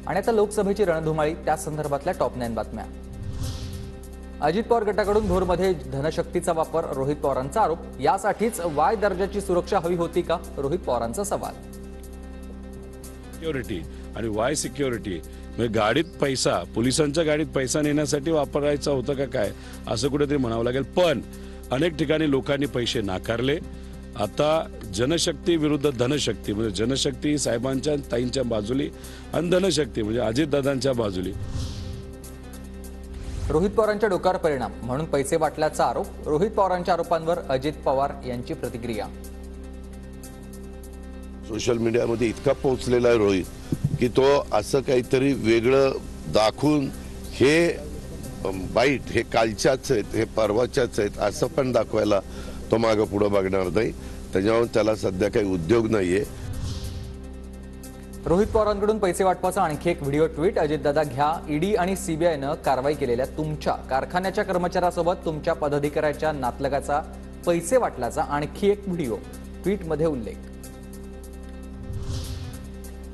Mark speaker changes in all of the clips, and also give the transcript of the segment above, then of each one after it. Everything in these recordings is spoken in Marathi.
Speaker 1: आणि आता लोकसभेची रणधुमाळी त्या संदर्भातल्या टॉप 9 बातम्या। अजित पवार गटाकडून भोरमध्ये धनशक्तीचा वापर, रोहित पवारांचा आरोप। यासाठीच वाय दर्जाची सुरक्षा हवी होती का, रोहित पवारांचा सवाल।
Speaker 2: सिक्युरिटी आणि वाय सिक्युरिटी म्हणजे गाडीत पैसा, पोलिसांच्या गाडीत पैसा नेण्यासाठी वापरायचा होता का काय, असं कुठेतरी म्हणावं लागेल। पण अनेक ठिकाणी लोकांनी पैसे नाकारले। आता जनशक्ती विरुद्ध धनशक्ती, म्हणजे जनशक्ती साहेबांच्या ताईंच्या बाजूली आणि धनशक्ती म्हणजे अजितदादांच्या बाजूली।
Speaker 1: रोहित पवारांच्या डोक्यावर परिणाम म्हणून पैसे वाटल्याचा आरोप। रोहित पवारांच्या आरोपांवर अजित पवार यांची प्रतिक्रिया।
Speaker 3: सोशल मीडियामध्ये इतका पोहोचलेला आहे रोहित की तो असं काहीतरी वेगळं दाखवून हे बाईट हे कालच्याच आहेत, हे परवाच्याच आहेत असं पण दाखवायला तो मागं पुढं बघणार नाही। त्याच्यावर त्याला सध्या काही उद्योग नाहीये।
Speaker 1: रोहित पवारांकडून पैसे वाटपाचा आणखी एक व्हिडिओ ट्विट। अजितदादा घ्या, ईडी आणि सीबीआयनं कारवाई केलेल्या तुमच्या कारखान्याच्या कर्मचाऱ्यासोबत तुमच्या पदाधिकाऱ्याच्या नातलगाचा पैसे वाटल्याचा आणखी एक व्हिडिओ, ट्विटमध्ये उल्लेख।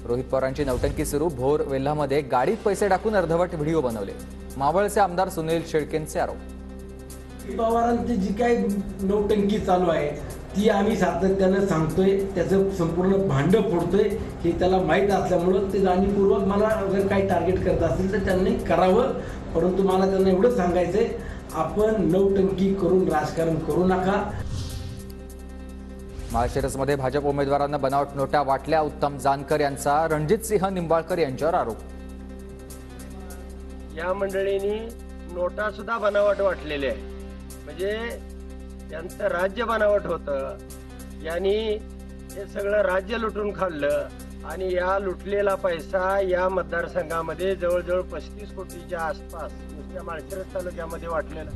Speaker 1: रोहित पवारांची नौटंकी सुरू। भोर वेल्हामध्ये गाडीत पैसे टाकून अर्धवट व्हिडिओ बनवले। मावळचे आमदार सुनील शेळकेंचे आरोप।
Speaker 4: पवारांची जी काही नौटंकी चालू आहे ती आम्ही सातत्याने सांगतोय, त्याचं संपूर्ण भांड फोडतोय हे त्याला माहीत असल्यामुळं ते जाणीवपूर्वक मला अगर काही टार्गेट करत असतील तर त्यांनी करावं। परंतु मला त्यांना एवढं सांगायचंय, आपण नौटंकी करून राजकारण करू नका।
Speaker 1: माळशिरसमध्ये भाजप उमेदवारांना बनावट नोटा वाटल्या। उत्तम जानकर यांचा रणजितसिंह निंबाळकर यांच्यावर आरोप।
Speaker 5: या मंडळींनी नोटा सुद्धा बनावट वाटलेले आहे, म्हणजे त्यांचं राज्य बनावट होतं। यांनी हे सगळं राज्य लुटून खाल्लं आणि या लुटलेला पैसा या मतदारसंघामध्ये जवळजवळ 35 कोटीच्या आसपास नुसत्या माळशिरस तालुक्यामध्ये वाटलेला।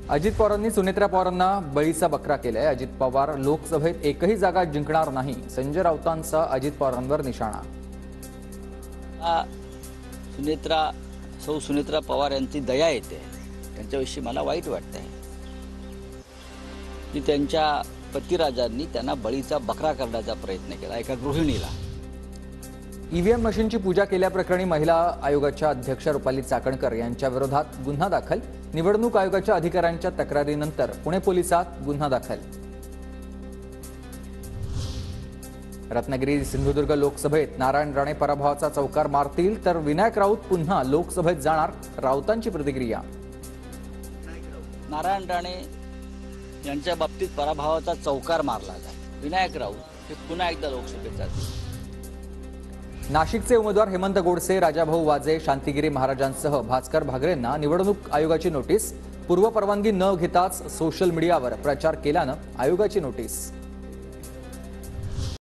Speaker 1: अजित पवारांनी सुनेत्रा पवारांना बळीचा बकरा केलाय। अजित पवार लोकसभेत एकही जागा जिंकणार नाही। संजय राऊतांचा अजित पवारांवर निशाणा।
Speaker 6: सुनेत्रा पवार यांची दया येते, त्यांच्याविषयी मला वाईट वाटतंय की त्यांच्या पतिराजांनी त्यांना बळीचा बकरा करण्याचा प्रयत्न केला एका गृहिणीला।
Speaker 1: ईव्हीएम मशीनची पूजा केल्याप्रकरणी महिला आयोगाच्या अध्यक्ष रुपाली चाकणकर यांच्या विरोधात गुन्हा दाखल। निवडणूक आयोगाच्या अधिकाऱ्यांच्या तक्रारीनंतर पुणे पोलिसात गुन्हा दाखल। रत्नागिरी सिंधुदुर्ग लोकसभेत नारायण राणे पराभवाचा चौकार मारतील तर विनायक राऊत पुन्हा लोकसभेत जाणार। राऊतांची प्रतिक्रिया।
Speaker 6: नारायण राणे यांच्या बाबतीत पराभवाचा चौकार मारला जाईल। विनायक राऊत हे पुन्हा एकदा लोकसभेत जातील।
Speaker 1: नाशिकचे उमेदवार हेमंत गोडसे, राजाभाऊ वाजे, शांतिगिरी महाराजांसह भास्कर भागरेंना निवडणूक आयोगाची नोटीस। पूर्व परवानगी न घेताच सोशल मीडियावर प्रचार केल्यानं आयोगाची नोटीस।